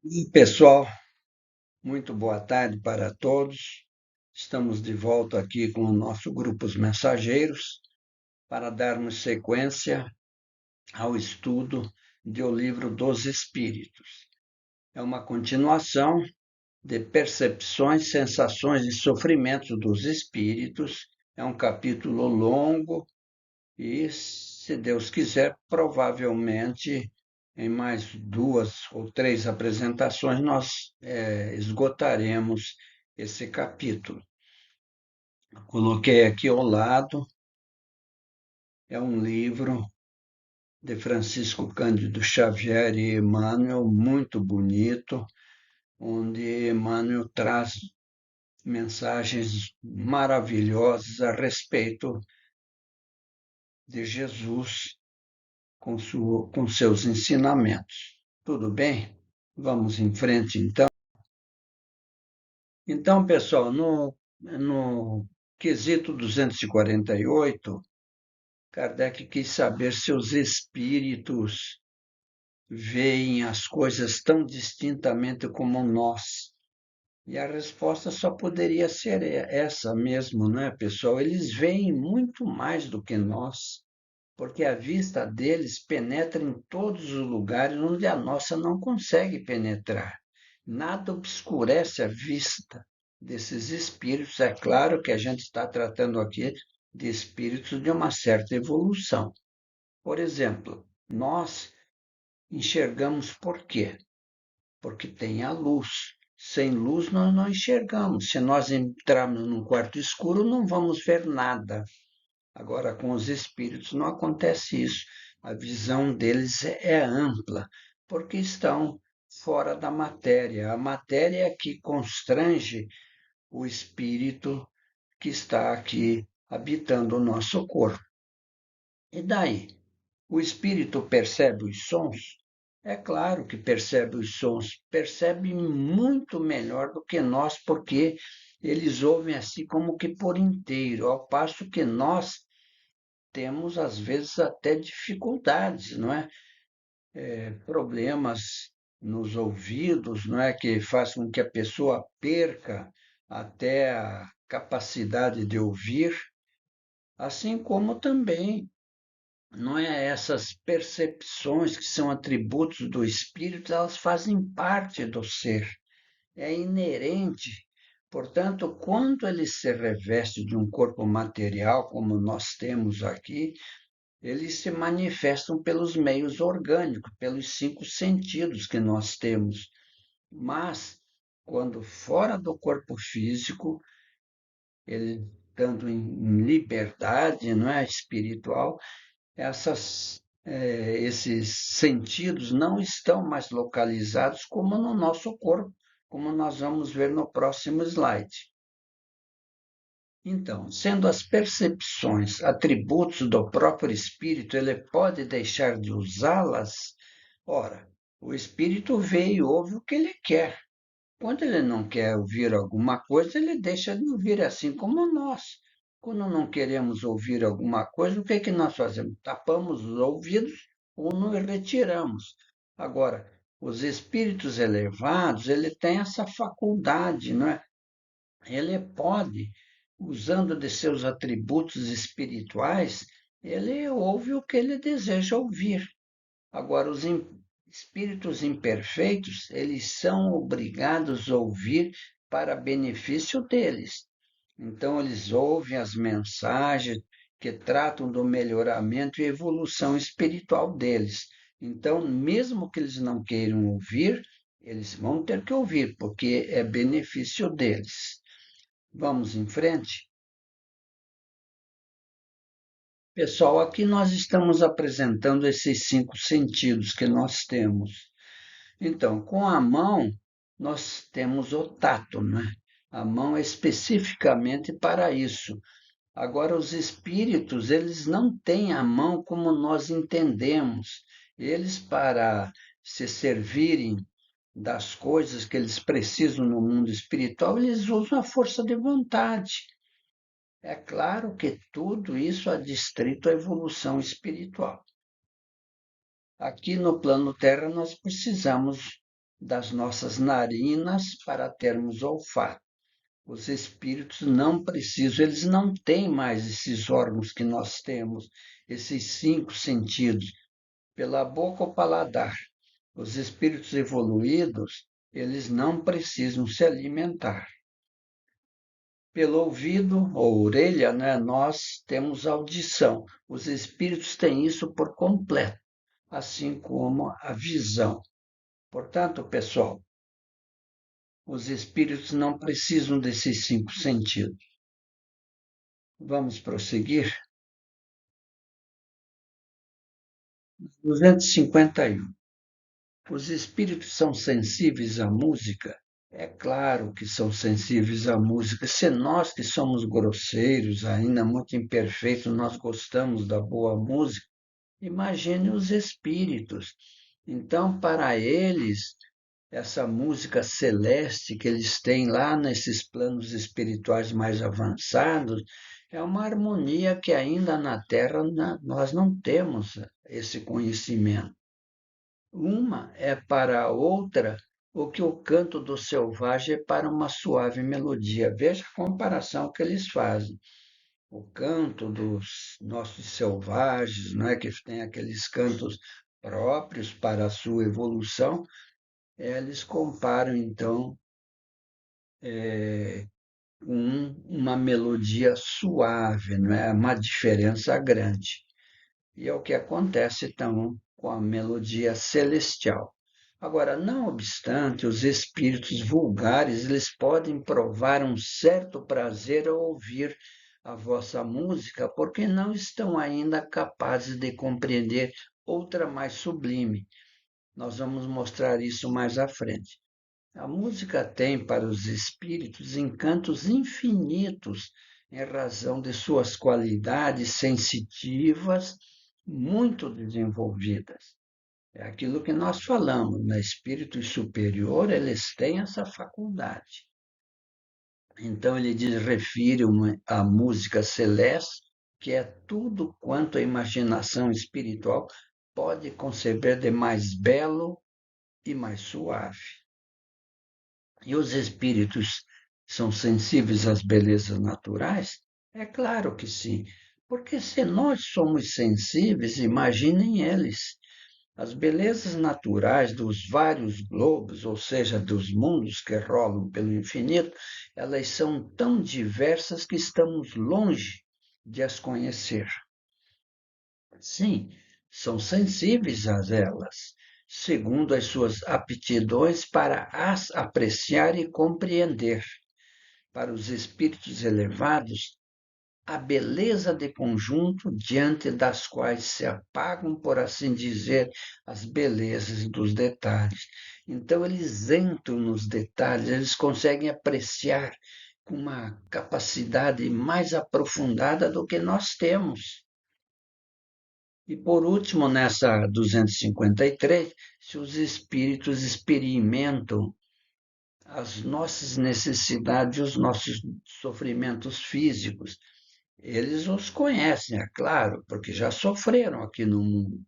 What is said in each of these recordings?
E pessoal, muito boa tarde para todos. Estamos de volta aqui com o nosso grupo Os Mensageiros para darmos sequência ao estudo do Livro dos Espíritos. É uma continuação de percepções, sensações e sofrimentos dos espíritos. É um capítulo longo e, se Deus quiser, provavelmente em mais duas ou três apresentações nós esgotaremos esse capítulo. Coloquei aqui ao lado, é um livro de Francisco Cândido Xavier e Emmanuel, muito bonito, onde Emmanuel traz mensagens maravilhosas a respeito de Jesus com seus ensinamentos. Tudo bem? Vamos em frente, então. Então, pessoal, no quesito 248, Kardec quis saber se os espíritos veem as coisas tão distintamente como nós. E a resposta só poderia ser essa mesmo, não é, pessoal? Eles veem muito mais do que nós, porque a vista deles penetra em todos os lugares onde a nossa não consegue penetrar. Nada obscurece a vista desses espíritos. É claro que a gente está tratando aqui de espíritos de uma certa evolução. Por exemplo, nós enxergamos por quê? Porque tem a luz. Sem luz nós não enxergamos. Se nós entrarmos num quarto escuro, não vamos ver nada. Agora, com os espíritos não acontece isso. A visão deles é ampla, porque estão fora da matéria. A matéria é que constrange o espírito que está aqui habitando o nosso corpo. E daí? O espírito percebe os sons? É claro que percebe os sons, percebe muito melhor do que nós, porque eles ouvem assim como que por inteiro, ao passo que nós temos, às vezes, até dificuldades, não é? Problemas nos ouvidos, não é? Que faz com que a pessoa perca até a capacidade de ouvir, assim como também, não é? Essas percepções que são atributos do espírito, elas fazem parte do ser, é inerente. Portanto, quando ele se reveste de um corpo material, como nós temos aqui, eles se manifestam pelos meios orgânicos, pelos cinco sentidos que nós temos. Mas, quando fora do corpo físico, ele estando em liberdade, não é, espiritual, esses sentidos não estão mais localizados como no nosso corpo, como nós vamos ver no próximo slide. Então, sendo as percepções atributos do próprio espírito, ele pode deixar de usá-las? Ora, o espírito vê e ouve o que ele quer. Quando ele não quer ouvir alguma coisa, ele deixa de ouvir, assim como nós. Quando não queremos ouvir alguma coisa, o que é que nós fazemos? Tapamos os ouvidos ou nos retiramos. Agora, os espíritos elevados, ele tem essa faculdade, não é? Ele pode, usando de seus atributos espirituais, ele ouve o que ele deseja ouvir. Agora, os espíritos imperfeitos, eles são obrigados a ouvir para benefício deles. Então, eles ouvem as mensagens que tratam do melhoramento e evolução espiritual deles. Então, mesmo que eles não queiram ouvir, eles vão ter que ouvir, porque é benefício deles. Vamos em frente? Pessoal, aqui nós estamos apresentando esses cinco sentidos que nós temos. Então, com a mão, nós temos o tato, né? A mão é especificamente para isso. Agora, os espíritos, eles não têm a mão como nós entendemos. Eles, para se servirem das coisas que eles precisam no mundo espiritual, eles usam a força de vontade. É claro que tudo isso é adstrito à evolução espiritual. Aqui no plano Terra, nós precisamos das nossas narinas para termos olfato. Os espíritos não precisam, eles não têm mais esses órgãos que nós temos, esses 5 sentidos, pela boca ou paladar. Os espíritos evoluídos, eles não precisam se alimentar. Pelo ouvido ou orelha, né, nós temos audição. Os espíritos têm isso por completo, assim como a visão. Portanto, pessoal, os espíritos não precisam desses 5 sentidos. Vamos prosseguir? 251. Os espíritos são sensíveis à música? É claro que são sensíveis à música. Se nós que somos grosseiros, ainda muito imperfeitos, nós gostamos da boa música, imagine os espíritos. Então, para eles, essa música celeste que eles têm lá nesses planos espirituais mais avançados, é uma harmonia que ainda na Terra nós não temos esse conhecimento. Uma é para a outra o que o canto do selvagem é para uma suave melodia. Veja a comparação que eles fazem. O canto dos nossos selvagens, né, que tem aqueles cantos próprios para a sua evolução, eles comparam, então, com uma melodia suave, não é uma diferença grande. E é o que acontece, então, com a melodia celestial. Agora, não obstante, os espíritos vulgares, eles podem provar um certo prazer ao ouvir a vossa música, porque não estão ainda capazes de compreender outra mais sublime. Nós vamos mostrar isso mais à frente. A música tem para os espíritos encantos infinitos em razão de suas qualidades sensitivas muito desenvolvidas. É aquilo que nós falamos, no espírito superior, eles têm essa faculdade. Então ele diz, refere a música celeste, que é tudo quanto a imaginação espiritual pode conceber de mais belo e mais suave. E os espíritos são sensíveis às belezas naturais? É claro que sim, porque se nós somos sensíveis, imaginem eles. As belezas naturais dos vários globos, ou seja, dos mundos que rolam pelo infinito, elas são tão diversas que estamos longe de as conhecer. Sim, são sensíveis a elas, segundo as suas aptidões para as apreciar e compreender. Para os espíritos elevados, a beleza de conjunto diante das quais se apagam, por assim dizer, as belezas dos detalhes. Então, eles entram nos detalhes, eles conseguem apreciar com uma capacidade mais aprofundada do que nós temos. E por último, nessa 253, se os espíritos experimentam as nossas necessidades, os nossos sofrimentos físicos, eles os conhecem, é claro, porque já sofreram aqui no mundo,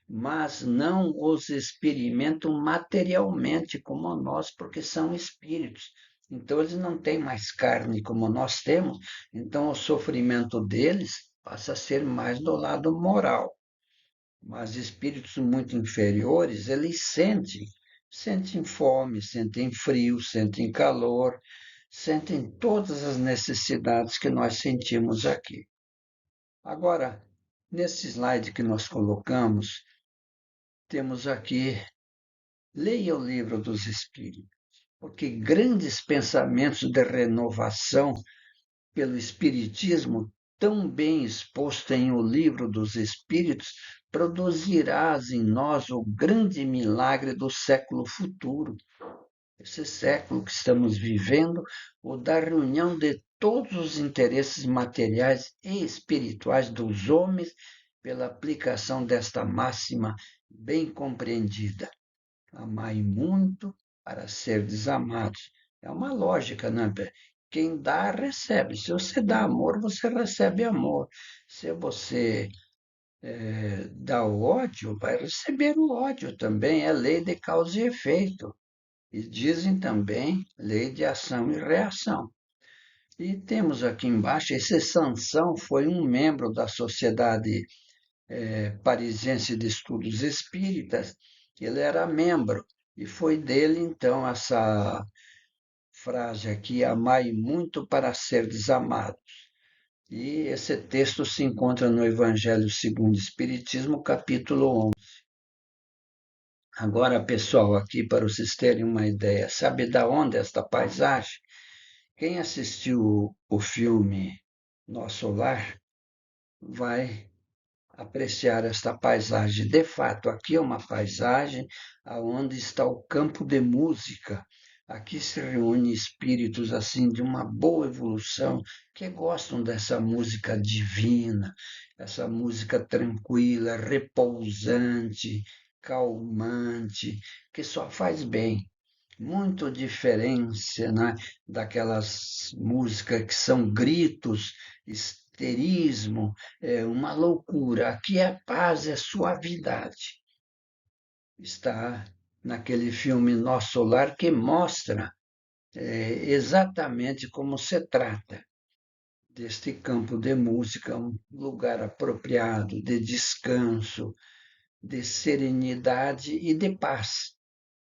mas não os experimentam materialmente como nós, porque são espíritos. Então, eles não têm mais carne como nós temos, então o sofrimento deles passa a ser mais do lado moral. Mas espíritos muito inferiores, eles sentem fome, sentem frio, sentem calor, sentem todas as necessidades que nós sentimos aqui. Agora, nesse slide que nós colocamos, temos aqui, leia o livro dos Espíritos, porque grandes pensamentos de renovação pelo Espiritismo, tão bem exposto em O Livro dos Espíritos, produzirás em nós o grande milagre do século futuro. Esse século que estamos vivendo, o da reunião de todos os interesses materiais e espirituais dos homens pela aplicação desta máxima bem compreendida. Amai muito para ser desamados. É uma lógica, né? Quem dá, recebe. Se você dá amor, você recebe amor. Se você dá ódio, vai receber o ódio também. É lei de causa e efeito. E dizem também lei de ação e reação. E temos aqui embaixo, esse Sansão foi um membro da Sociedade Parisiense de Estudos Espíritas, ele era membro, e foi dele, então, essa frase aqui, amai muito para ser desamado. E esse texto se encontra no Evangelho segundo o Espiritismo, capítulo 11. Agora, pessoal, aqui para vocês terem uma ideia, sabe da onde esta paisagem? Quem assistiu o filme Nosso Lar vai apreciar esta paisagem. De fato, aqui é uma paisagem aonde está o campo de música. Aqui se reúnem espíritos assim de uma boa evolução que gostam dessa música divina, essa música tranquila, repousante, calmante, que só faz bem. Muito diferença, né, daquelas músicas que são gritos, histerismo, uma loucura. Aqui é paz, é suavidade. Está naquele filme Nosso Lar que mostra exatamente como se trata deste campo de música, um lugar apropriado de descanso, de serenidade e de paz.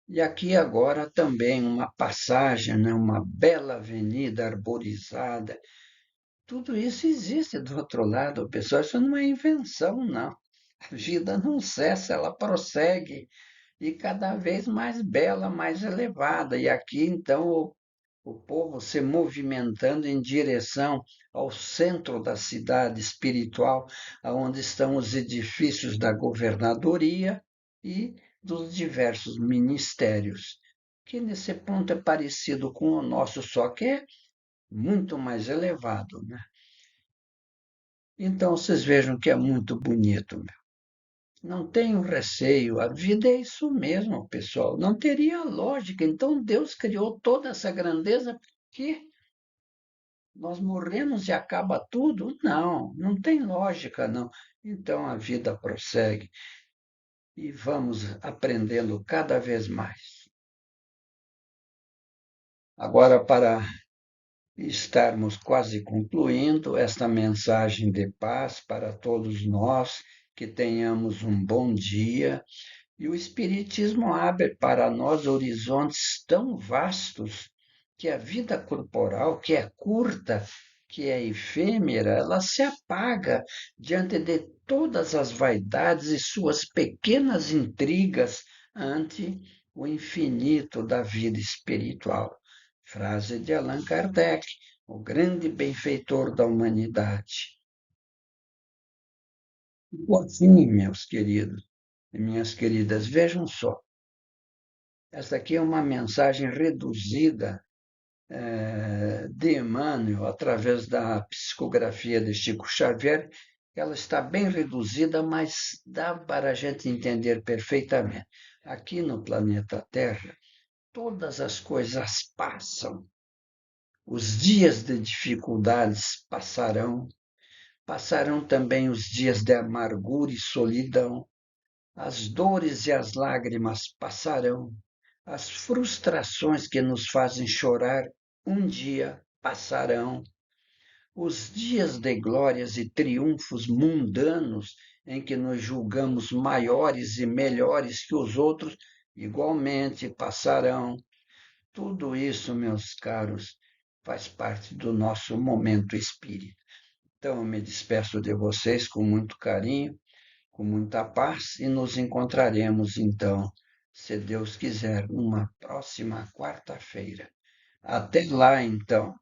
E aqui agora também uma passagem, né, uma bela avenida arborizada. Tudo isso existe do outro lado, pessoal. Isso não é invenção, não. A vida não cessa, ela prossegue e cada vez mais bela, mais elevada. E aqui, então, o povo se movimentando em direção ao centro da cidade espiritual, onde estão os edifícios da governadoria e dos diversos ministérios, que nesse ponto é parecido com o nosso, só que é muito mais elevado, né? Então, vocês vejam que é muito bonito, meu. Não tenham receio, a vida é isso mesmo, pessoal. Não teria lógica. Então, Deus criou toda essa grandeza porque nós morremos e acaba tudo? Não, não tem lógica, não. Então, a vida prossegue e vamos aprendendo cada vez mais. Agora, para estarmos quase concluindo esta mensagem de paz para todos nós, que tenhamos um bom dia. E o Espiritismo abre para nós horizontes tão vastos que a vida corporal, que é curta, que é efêmera, ela se apaga diante de todas as vaidades e suas pequenas intrigas ante o infinito da vida espiritual. Frase de Allan Kardec, o grande benfeitor da humanidade. Assim, meus queridos e minhas queridas, vejam só. Esta aqui é uma mensagem reduzida de Emmanuel, através da psicografia de Chico Xavier. Ela está bem reduzida, mas dá para a gente entender perfeitamente. Aqui no planeta Terra, todas as coisas passam. Os dias de dificuldades passarão, passarão também os dias de amargura e solidão, as dores e as lágrimas passarão, as frustrações que nos fazem chorar um dia passarão, os dias de glórias e triunfos mundanos em que nos julgamos maiores e melhores que os outros igualmente passarão. Tudo isso, meus caros, faz parte do nosso momento espírita. Então, eu me despeço de vocês com muito carinho, com muita paz, e nos encontraremos, então, se Deus quiser, numa próxima quarta-feira. Até lá, então.